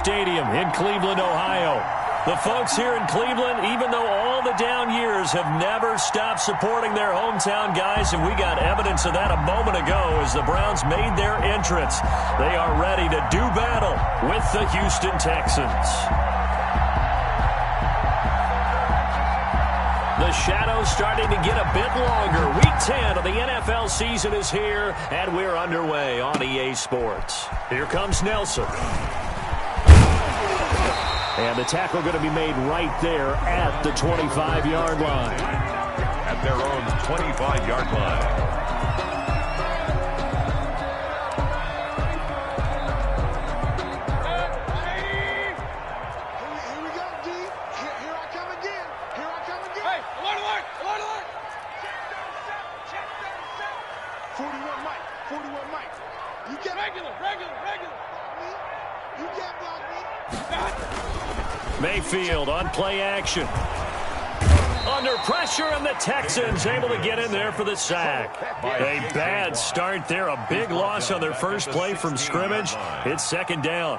Stadium in Cleveland, Ohio. The folks here in Cleveland, even though all the down years, have never stopped supporting their hometown guys, and we got evidence of that a moment ago as the Browns made their entrance. They are ready to do battle with the Houston Texans. The shadow's starting to get a bit longer. Week 10 of the NFL season is here, and we're underway on EA Sports. Here comes Nelson. And the tackle going to be made right there at the 25-yard line. At their own 25-yard line. Mayfield on play action. Under pressure, and the Texans able to get in there for the sack. A bad start there. A big loss on their first play from scrimmage. It's second down.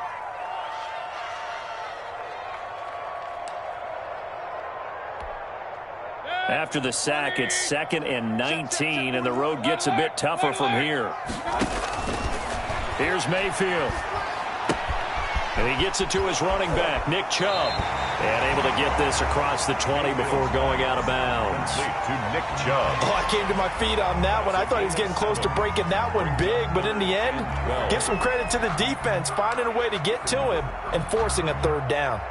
After the sack, it's 2nd and 19, and the road gets a bit tougher from here. Here's Mayfield. And he gets it to his running back, Nick Chubb. And able to get this across the 20 before going out of bounds. To Nick Chubb. Oh, I came to my feet on that one. I thought he was getting close to breaking that one big. But in the end, give some credit to the defense, finding a way to get to him and forcing a third down.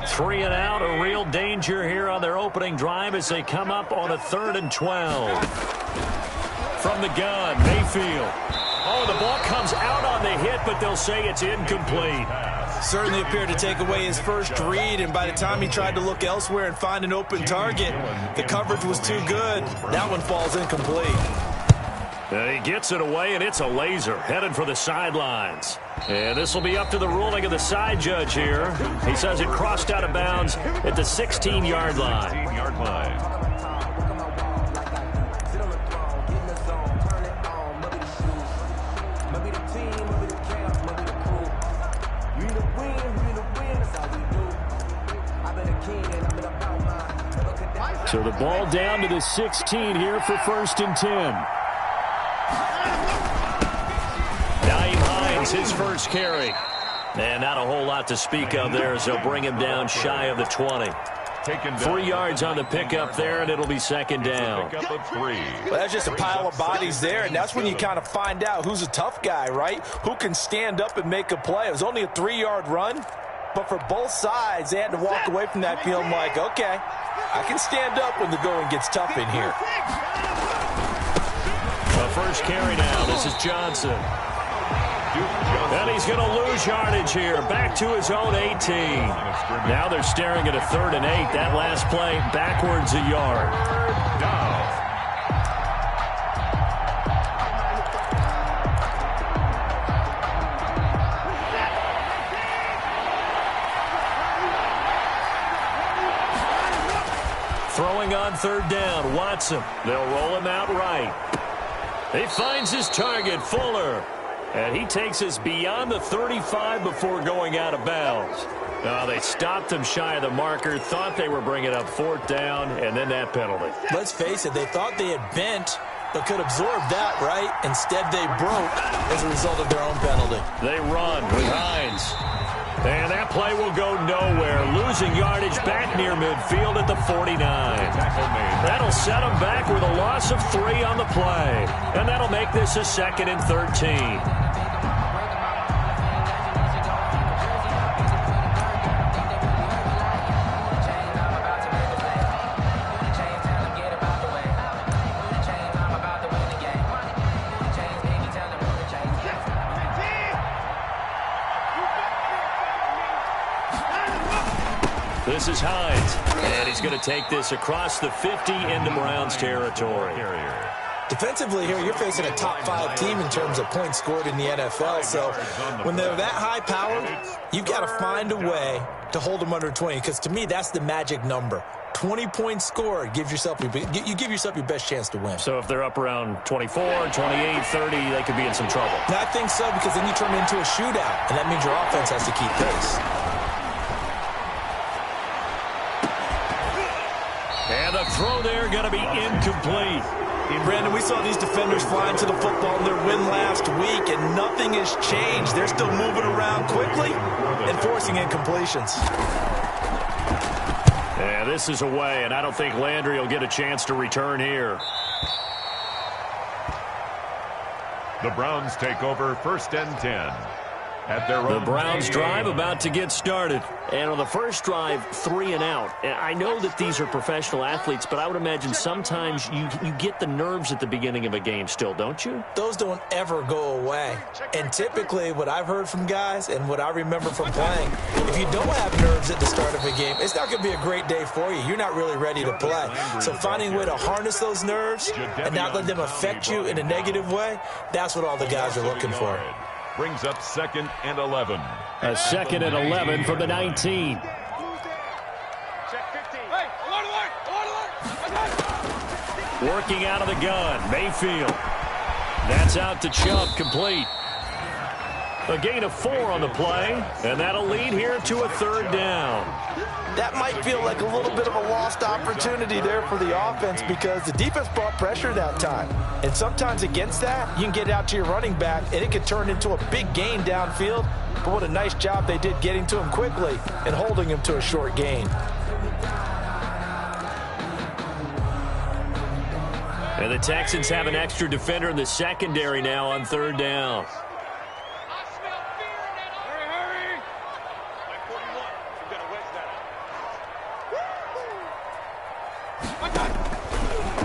Three and out, a real danger here on their opening drive as they come up on a 3rd and 12. From the gun, Mayfield. Oh, the ball comes out on the hit, but they'll say it's incomplete. Certainly appeared to take away his first read, and by the time he tried to look elsewhere and find an open target, the coverage was too good. That one falls incomplete. He gets it away, and it's a laser headed for the sidelines. And this will be up to the ruling of the side judge here. He says it crossed out of bounds at the 16-yard line. So the ball down to the 16 here for 1st and 10. Naeem Hines, his first carry. And not a whole lot to speak of there as they'll bring him down shy of the 20. 3 yards on the pickup there, and it'll be 2nd down. Well, that's just a pile of bodies there, and that's when you kind of find out who's a tough guy, right? Who can stand up and make a play. It was only a 3-yard run, but for both sides, they had to walk away from that feeling like, okay, I can stand up when the going gets tough in here. The first carry now. This is Johnson. And he's going to lose yardage here. Back to his own 18. Now they're staring at a 3rd and 8. That last play backwards a yard. Throwing on 3rd down, Watson. They'll roll him out right. He finds his target, Fuller. And he takes us beyond the 35 before going out of bounds. Now they stopped him shy of the marker, thought they were bringing up 4th down, and then that penalty. Let's face it, they thought they had bent, but could absorb that, right? Instead, they broke as a result of their own penalty. They run with Hines. And that play will go nowhere. Losing yardage back near midfield at the 49. That'll set them back with a loss of 3 on the play. And that'll make this a 2nd and 13. This is Hines, and he's going to take this across the 50 into Browns territory. Defensively here, you're facing a top-5 team in terms of points scored in the NFL. So when they're that high-powered, you've got to find a way to hold them under 20, because to me, that's the magic number. 20 points scored, you give yourself your best chance to win. So if they're up around 24, 28, 30, they could be in some trouble. Now, I think so, because then you turn it into a shootout, and that means your offense has to keep pace. And the throw there going to be incomplete. Brandon, we saw these defenders flying to the football in their win last week, and nothing has changed. They're still moving around quickly and forcing incompletions. Yeah, this is away, and I don't think Landry will get a chance to return here. The Browns take over 1st and 10. At their The own Browns drive about to get started. And on the first drive, 3 and out. And I know that these are professional athletes, but I would imagine sometimes you get the nerves at the beginning of a game still, don't you? Those don't ever go away. And typically what I've heard from guys and what I remember from playing, if you don't have nerves at the start of a game, it's not going to be a great day for you. You're not really ready to play. So finding a way to harness those nerves and not let them affect you in a negative way, that's what all the guys are looking for. Brings up 2nd and 11. A 2nd and 11 from the 19. Working out of the gun, Mayfield. That's out to Chubb, complete. A gain of 4 on the play, and that'll lead here to a 3rd down. That might feel like a little bit of a lost opportunity there for the offense, because the defense brought pressure that time. And sometimes against that, you can get out to your running back, and it could turn into a big gain downfield. But what a nice job they did getting to him quickly and holding him to a short gain. And the Texans have an extra defender in the secondary now on 3rd down.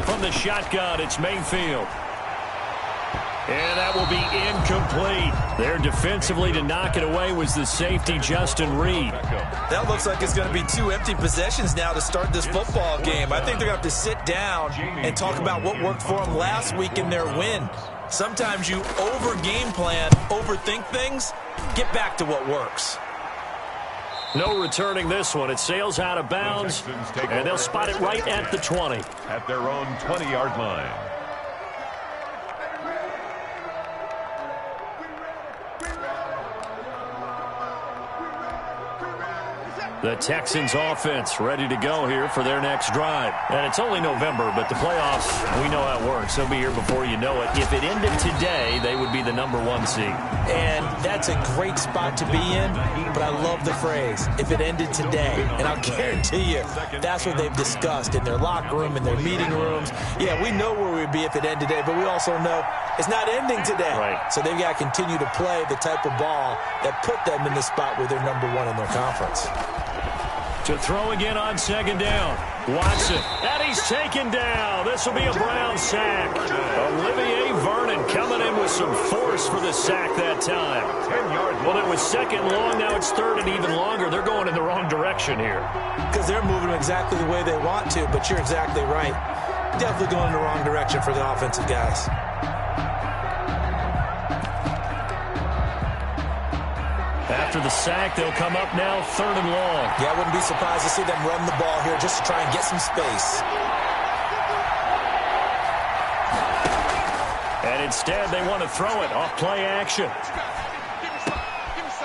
From the shotgun, it's Mayfield. And that will be incomplete. There defensively to knock it away was the safety, Justin Reed. That looks like it's going to be 2 empty possessions now to start this football game. I think they're going to have to sit down and talk about what worked for them last week in their win. Sometimes you over-game plan, overthink things, get back to what works. No returning this one. It sails out of bounds, and they'll spot it right at the 20. At their own 20-yard line. The Texans offense ready to go here for their next drive. And it's only November, but the playoffs, we know how it works. They'll be here before you know it. If it ended today, they would be the #1 seed. And that's a great spot to be in, but I love the phrase, if it ended today. And I'll guarantee you, that's what they've discussed in their locker room, in their meeting rooms. Yeah, we know where we'd be if it ended today, but we also know it's not ending today. Right. So they've got to continue to play the type of ball that put them in the spot where they're #1 in their conference. To throw again on 2nd down. Watson. And he's taken down. This will be a Brown sack. Olivier Vernon coming in with some force for the sack that time. 10 yards. Well, it was 2nd long. Now it's 3rd and even longer. They're going in the wrong direction here. Because they're moving exactly the way they want to, but you're exactly right. Definitely going in the wrong direction for the offensive guys. After the sack, they'll come up now 3rd and long. Yeah, I wouldn't be surprised to see them run the ball here just to try and get some space. And instead, they want to throw it off play action.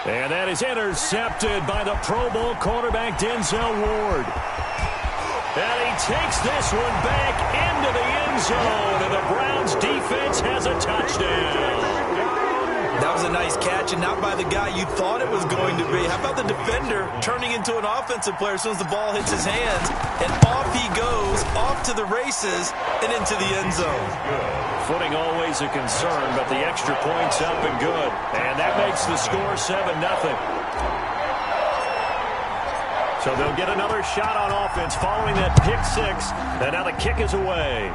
And that is intercepted by the Pro Bowl cornerback Denzel Ward. And he takes this one back into the end zone, and the Browns defense has a touchdown. That was a nice catch, and not by the guy you thought it was going to be. How about the defender turning into an offensive player as soon as the ball hits his hands, and off he goes, off to the races, and into the end zone. Footing always a concern, but the extra point's up and good. And that makes the score 7-0. So they'll get another shot on offense following that pick 6, and now the kick is away.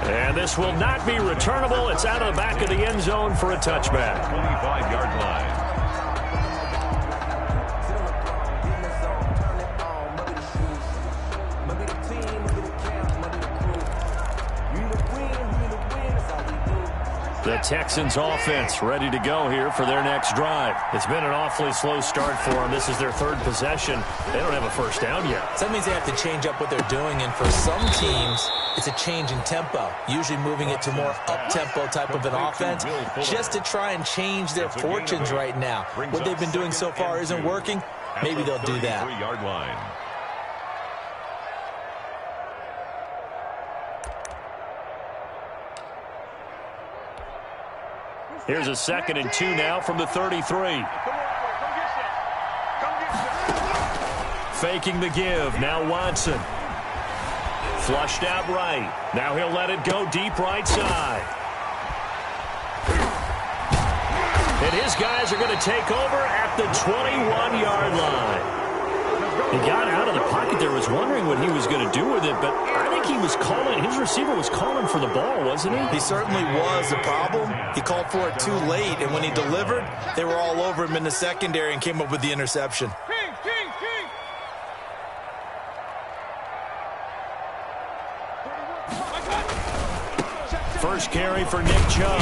And this will not be returnable. It's out of the back of the end zone for a touchback. 25-yard line. The Texans offense ready to go here for their next drive. It's been an awfully slow start for them. This is their third possession. They don't have a first down yet. So that means they have to change up what they're doing, and for some teams, it's a change in tempo, usually moving it to more up-tempo type of an offense just to try and change their fortunes right now. What they've been doing so far isn't working. Maybe they'll do that. Here's a 2nd and 2 now from the 33. Faking the give. Now Watson. Flushed out right. Now he'll let it go deep right side. And his guys are going to take over at the 21-yard line. He got out of the pocket there, was wondering what he was going to do with it, but I think he was calling, his receiver was calling for the ball, wasn't he? He certainly was. The problem, he called for it too late, and when he delivered, they were all over him in the secondary and came up with the interception. First carry for Nick Chubb.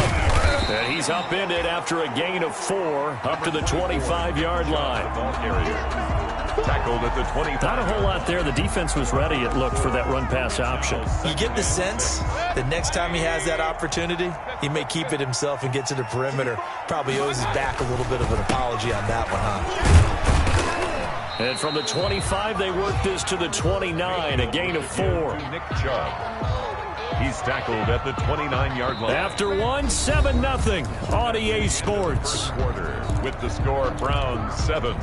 And he's upended after a gain of 4 up to the 25-yard line. Tackled at the 25. Not a whole lot there. The defense was ready, it looked, for that run-pass option. You get the sense that next time he has that opportunity, he may keep it himself and get to the perimeter. Probably owes his back a little bit of an apology on that one, huh? And from the 25, they work this to the 29, a gain of 4. Nick Chubb. He's tackled at the 29-yard line. After 7-0 on EA Sports. Quarter with the score, Browns 7,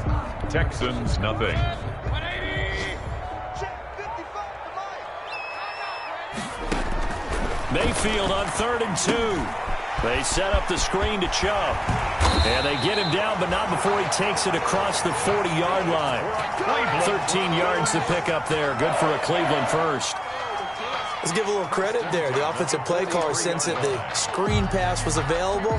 Texans 0. Mayfield on 3rd and 2. They set up the screen to Chubb. And they get him down, but not before he takes it across the 40-yard line. 13 yards to pick up there. Good for a Cleveland first. Let's give a little credit there. The offensive play caller sensed that the screen pass was available.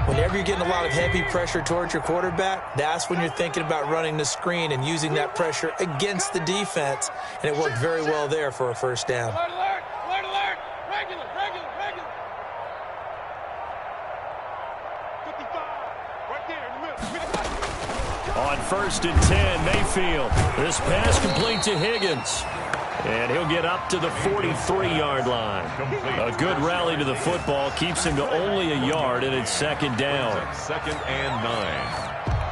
Whenever you're getting a lot of heavy pressure towards your quarterback, that's when you're thinking about running the screen and using that pressure against the defense. And it worked very well there for a first down. Alert, alert, alert, alert. Regular, regular, regular. 55, right there in the middle. On 1st and 10, Mayfield. This pass complete to Higgins. And he'll get up to the 43-yard line. A good rally to the football keeps him to only a yard, and it's 2nd down. 2nd and 9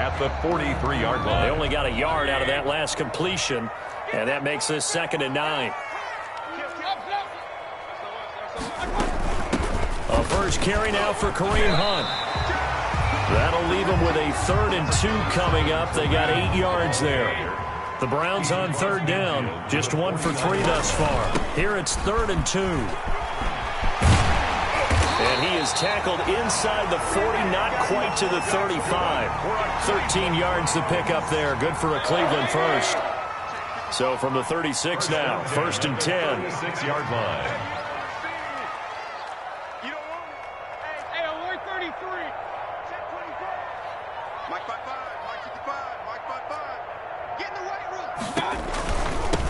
at the 43-yard line. They only got a yard out of that last completion, and that makes this 2nd and 9. A first carry now for Kareem Hunt. That'll leave him with a 3rd and 2 coming up. They got 8 yards there. The Browns on 3rd down, just 1 for 3 thus far. Here it's 3rd and 2. And he is tackled inside the 40, not quite to the 35. 13 yards to pick up there. Good for a Cleveland first. So from the 36 now, 1st and 10. 6-yard line. You don't want it. Hey, alert 33. Check 25. Mike 55, Mike 55, Mike 55. Get in the weight room.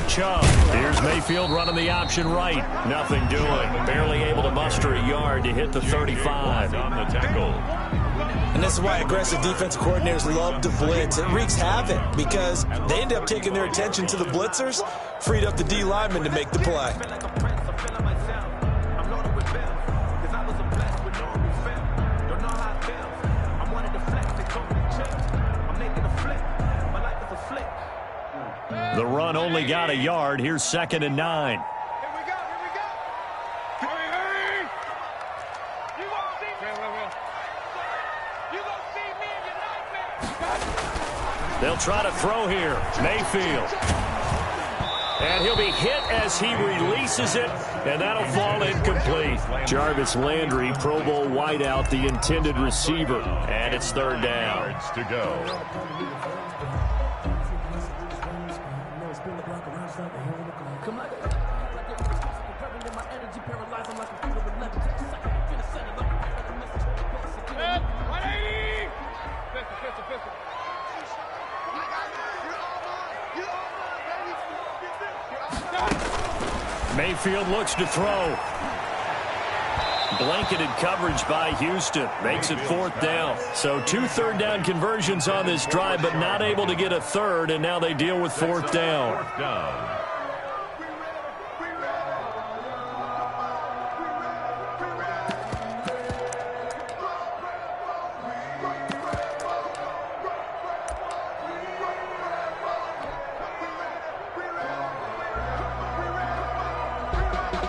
Chubb. Here's Mayfield running the option right. Nothing doing. Barely able to muster a yard to hit the 35. On the tackle. And this is why aggressive defensive coordinators love to blitz. It wreaks havoc because they end up taking their attention to the blitzers, freed up the D lineman to make the play. The run only got a yard. Here's 2nd and 9. Here we go, here we go. Hurry, hurry. You gonna see me. You gonna see me in your nightmare. They'll try to throw here. Mayfield. And he'll be hit as he releases it, and that'll fall incomplete. Jarvis Landry, Pro Bowl wideout, the intended receiver. And it's 3rd down. Yards to go. Mayfield looks to throw. blanketed coverage by Houston. Makes it 4th down. So 2 third-down conversions on this drive, but not able to get a third, and now they deal with 4th down. 4th down.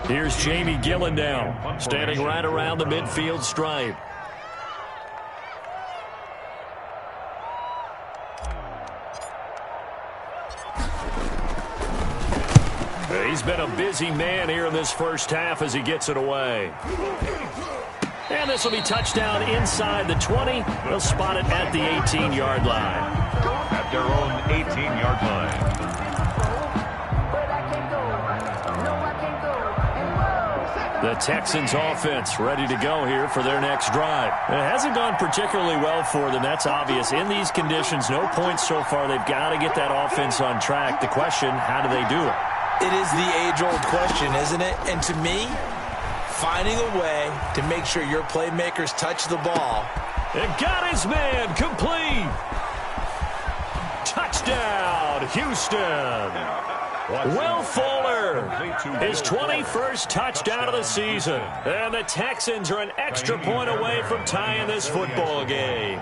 Here's Jamie Gillen now, standing right around the midfield stripe. He's been a busy man here in this first half as he gets it away. And this will be touchdown inside the 20. They'll spot it at the 18-yard line. At their own 18-yard line. The Texans offense ready to go here for their next drive. It hasn't gone particularly well for them. That's obvious. In these conditions, no points so far. They've got to get that offense on track. The question, how do they do it? It is the age-old question, isn't it? And to me, finding a way to make sure your playmakers touch the ball. And got his man complete. Touchdown, Houston. Will Fuller, his 21st touchdown of the season. And the Texans are an extra point away from tying this football game.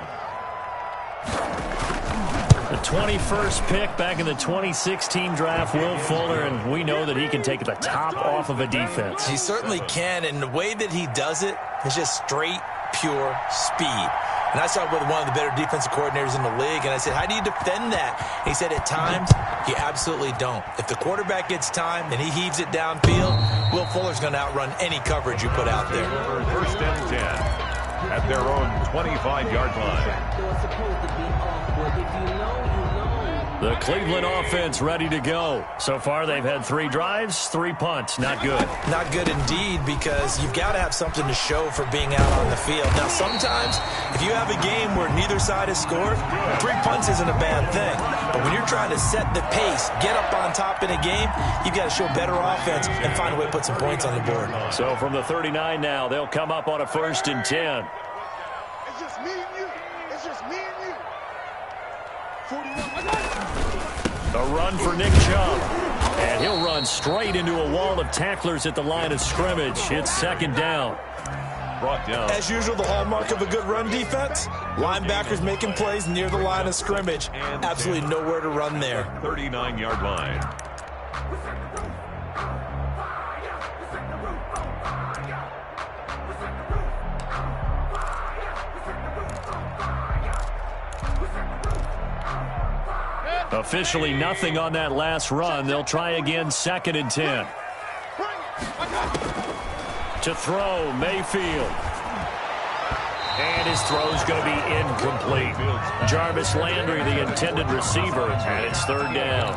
The 21st pick back in the 2016 draft, Will Fuller, and we know that he can take the top off of a defense. He certainly can, and the way that he does it is just straight, pure speed. And I saw it with one of the better defensive coordinators in the league, and I said, how do you defend that? And he said, at times, you absolutely don't. If the quarterback gets time and he heaves it downfield, Will Fuller's going to outrun any coverage you put out there. 1st and 10 at their own 25-yard line. The Cleveland offense ready to go. So far, they've had 3 drives, 3 punts. Not good. Not good indeed, because you've got to have something to show for being out on the field. Now, sometimes, if you have a game where neither side has scored, 3 punts isn't a bad thing. But when you're trying to set the pace, get up on top in a game, you've got to show better offense and find a way to put some points on the board. So from the 39 now, they'll come up on a 1st and 10. It's just me and you. It's just me and you. 41. A run for Nick Chubb. And he'll run straight into a wall of tacklers at the line of scrimmage. It's 2nd down. Brought down. As usual, the hallmark of a good run defense, linebackers making plays near the line of scrimmage. Absolutely nowhere to run there. 39-yard line. Officially nothing on that last run. They'll try again, 2nd and 10. To throw, Mayfield. And his throw's going to be incomplete. Jarvis Landry, the intended receiver, and it's 3rd down.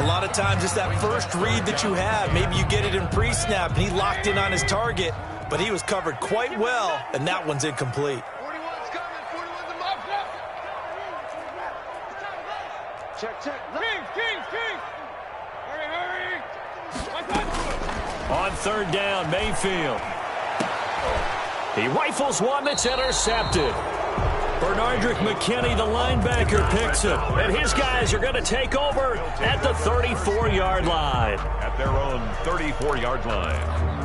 A lot of times it's that first read that you have. Maybe you get it in pre-snap, and he locked in on his target, but he was covered quite well, and that one's incomplete. 41's coming. 41's a mock up. Check. Kings. Hurry. On 3rd down, Mayfield. He rifles one that's intercepted. Bernardrick McKinney, the linebacker, picks it. And his guys are going to take over at the 34-yard line. At their own 34-yard line.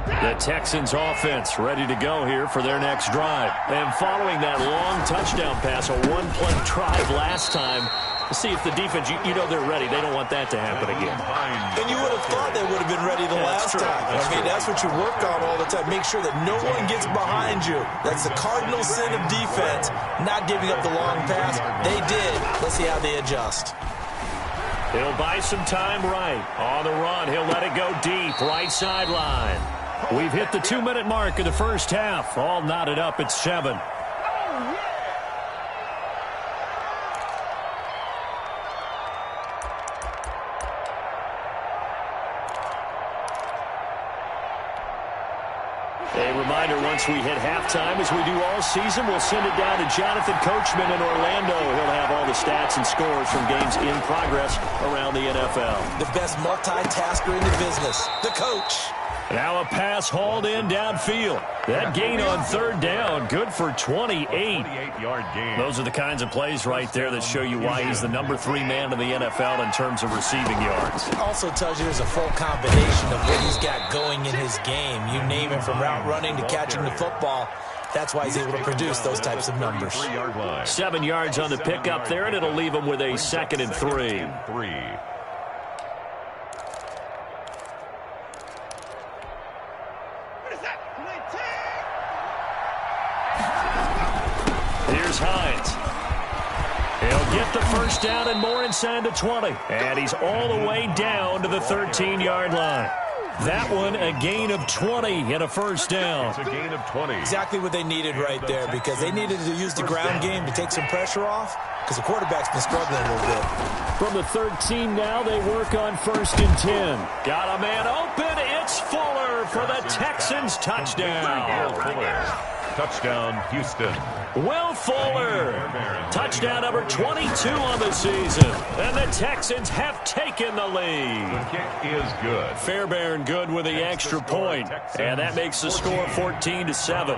The Texans offense ready to go here for their next drive. And following that long touchdown pass, a 1-play drive last time, to see if the defense, you know they're ready. They don't want that to happen again. And you would have thought they would have been ready the last time. That's what you work on all the time. Make sure that no one gets behind you. That's the cardinal sin of defense, not giving up the long pass. They did. Let's see how they adjust. He'll buy some time right. On the run, he'll let it go deep, right sideline. We've hit the 2-minute mark of the first half. All knotted up at 7. A reminder, once we hit halftime, as we do all season, we'll send it down to Jonathan Coachman in Orlando. He'll have all the stats and scores from games in progress around the NFL. The best multitasker in the business, the coach. Now a pass hauled in downfield. That gain on third down, good for 28. 28-yard gain. Those are the kinds of plays right there that show you why he's the number 3 man in the NFL in terms of receiving yards. Also tells you there's a full combination of what he's got going in his game. You name him, from route running to catching the football. That's why he's able to produce those types of numbers. 7 yards on the pickup there, and it'll leave him with a 2nd and 3. Here's Hines. He'll get the first down and more inside the 20. And he's all the way down to the 13-yard line. That one, a gain of 20 and a first down. It's a gain of 20. Exactly what they needed right there, because they needed to use the ground game to take some pressure off, because the quarterback's been struggling a little bit. From the 13 now, they work on 1st and 10. Got a man open. It's Fuller for the Texans touchdown. Touchdown, Houston. Will Fuller. Touchdown number 22 on the season. And the Texans have taken the lead. The kick is good. Fairbairn good with the extra point. And that makes the score 14-7.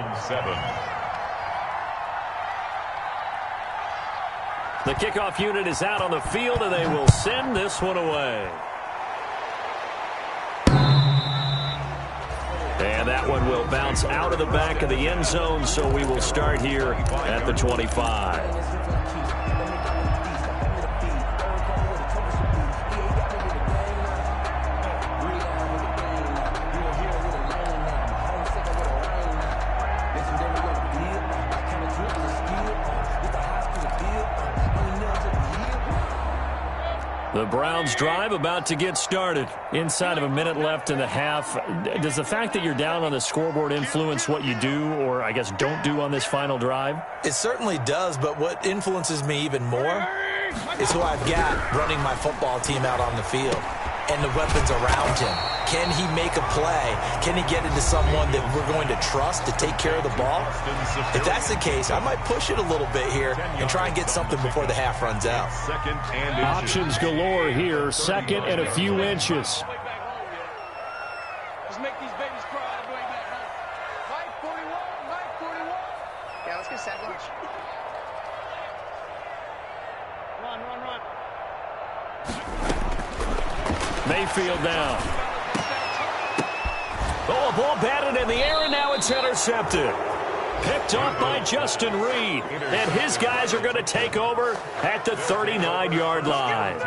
The kickoff unit is out on the field, and they will send this one away. And that one will bounce out of the back of the end zone, so we will start here at the 25. The Browns drive about to get started. Inside of a minute left in the half. Does the fact that you're down on the scoreboard influence what you do, or I guess don't do on this final drive? It certainly does, but what influences me even more is who I've got running my football team out on the field and the weapons around him. Can he make a play? Can he get into someone that we're going to trust to take care of the ball? If that's the case, I might push it a little bit here and try and get something before the half runs out. Options galore here. 2nd and a few inches. Let's make these babies cry all the way back home. Mike 41, Mike 41. Yeah, let's get set lunch. Run. Mayfield down. Oh, a ball batted in the air, and now it's intercepted. Picked off by Justin Reed. And his guys are going to take over at the 39-yard line.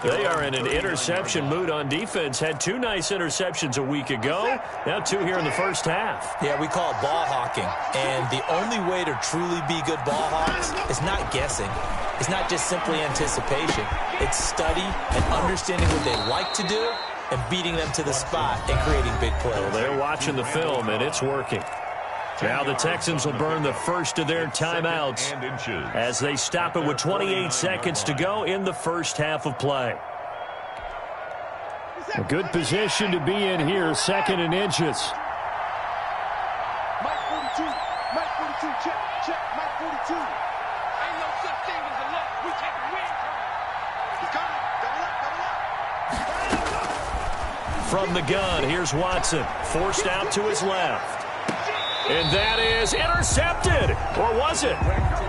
They are in an interception mood on defense. Had 2 nice interceptions a week ago. Now 2 here in the first half. Yeah, we call it ball hawking. And the only way to truly be good ball hawks is not guessing. It's not just simply anticipation. It's study and understanding what they like to do and beating them to the spot and creating big plays. Well, they're watching the film, and it's working. Now the Texans will burn the first of their timeouts as they stop it with 28 seconds to go in the first half of play. A good position to be in here, 2nd and inches. Mike 42, check, Mike 42. Ain't no such thing as a luck. We take a win. He's coming. Double up. From the gun, here's Watson. Forced out to his left. And that is intercepted. Or was it?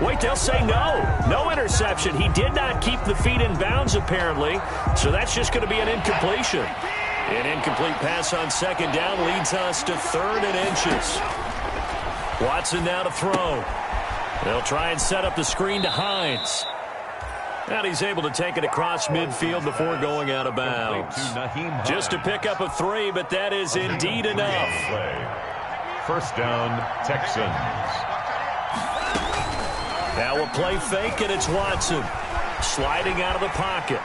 Wait, they'll say no. No interception. He did not keep the feet in bounds, apparently. So that's just going to be an incompletion. An incomplete pass on 2nd down leads us to 3rd and inches. Watson now to throw. They'll try and set up the screen to Hines. And he's able to take it across midfield before going out of bounds. Just a pickup of 3, but that is indeed enough. First down, Texans. Now a play fake, and it's Watson sliding out of the pocket.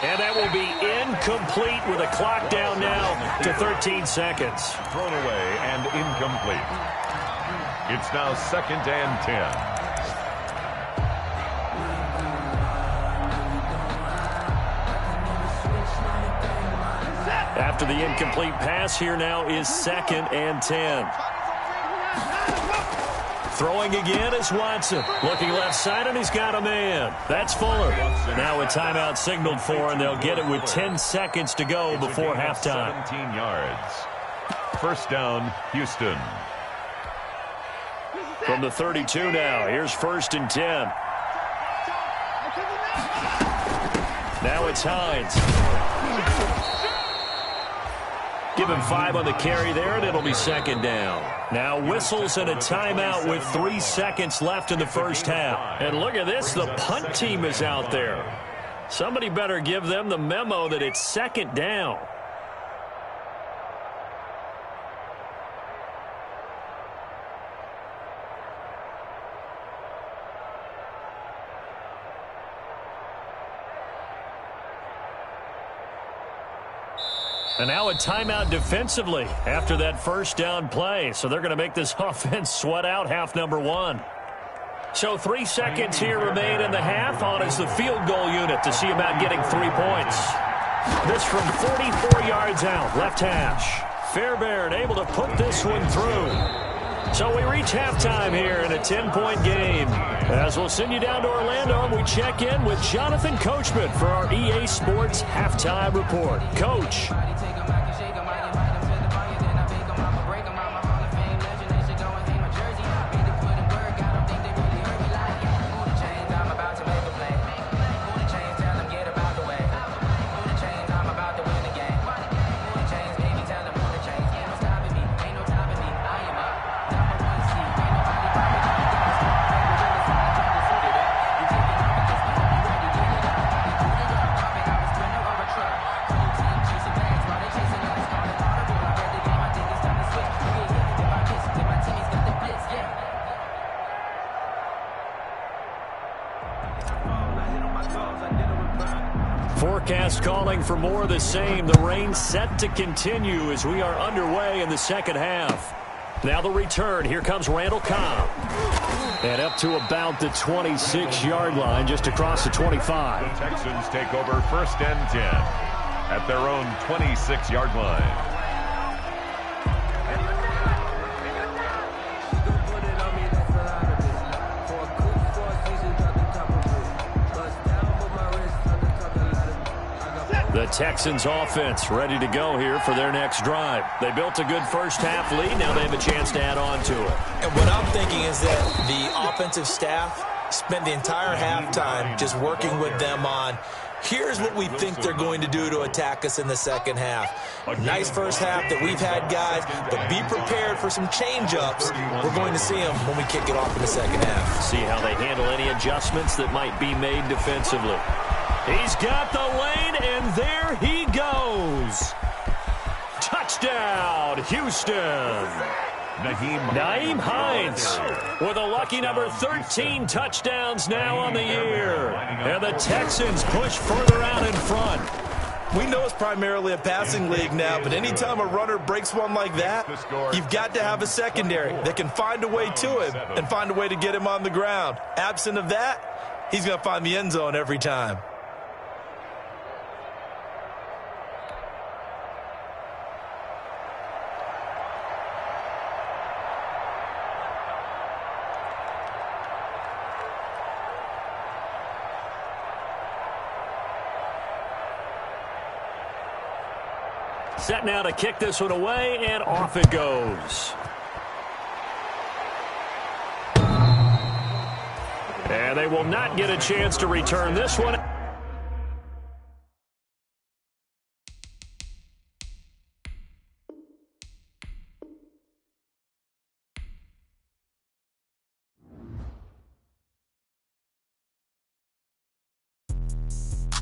And that will be incomplete with a clock down now to 13 seconds. Thrown away and incomplete. It's now 2nd and 10. After the incomplete pass, here now is 2nd and 10. Throwing again is Watson. Looking left side, and he's got a man. That's Fuller. Now a timeout signaled for, and they'll get it with 10 seconds to go before halftime. 17 yards. First down, Houston. From the 32 now, here's 1st and 10. Now it's Hines. Give him 5 on the carry there, and it'll be 2nd down. Now whistles and a timeout with 3 seconds left in the first half. And look at this, the punt team is out there. Somebody better give them the memo that it's 2nd down. And now a timeout defensively after that first down play. So they're going to make this offense sweat out half number 1. So 3 seconds here remain in the half. On is the field goal unit to see about getting 3 points. This from 44 yards out, left hash. Fairbairn able to put this one through. So we reach halftime here in a 10-point game. As we'll send you down to Orlando, and we check in with Jonathan Coachman for our EA Sports Halftime Report. Coach. Forecast calling for more of the same. The rain set to continue as we are underway in the second half. Now the return. Here comes Randall Cobb. And up to about the 26-yard line, just across the 25. The Texans take over 1st and 10 at their own 26-yard line. The Texans offense ready to go here for their next drive. They built a good first half lead. Now they have a chance to add on to it. And what I'm thinking is that the offensive staff spent the entire halftime just working with them on, here's what we think they're going to do to attack us in the second half. Nice first half that we've had, guys, but be prepared for some change-ups. We're going to see them when we kick it off in the second half. See how they handle any adjustments that might be made defensively. He's got the lane, and there he goes. Touchdown, Houston. Nyheim Hines with a lucky number 13 touchdowns now on the year. And the Texans push further out in front. We know it's primarily a passing league now, but anytime a runner breaks one like that, you've got to have a secondary that can find a way to him and find a way to get him on the ground. Absent of that, he's going to find the end zone every time. Set now to kick this one away, and off it goes. And they will not get a chance to return this one.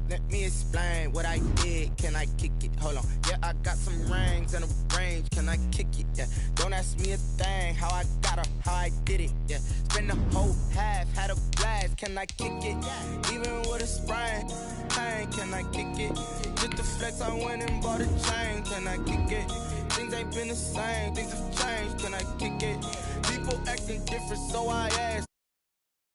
Let me explain what I did. Can I kick it? Hold on. Yeah, I got some rings and a range. Can I kick it? Yeah. Don't ask me a thing. How I got her, how I did it. Yeah. Spend the whole half, had a blast. Can I kick it? Even with a sprain. Pain, can I kick it? Just the flex, I went and bought a chain. Can I kick it? Things ain't been the same. Things have changed. Can I kick it? People acting different, so I asked.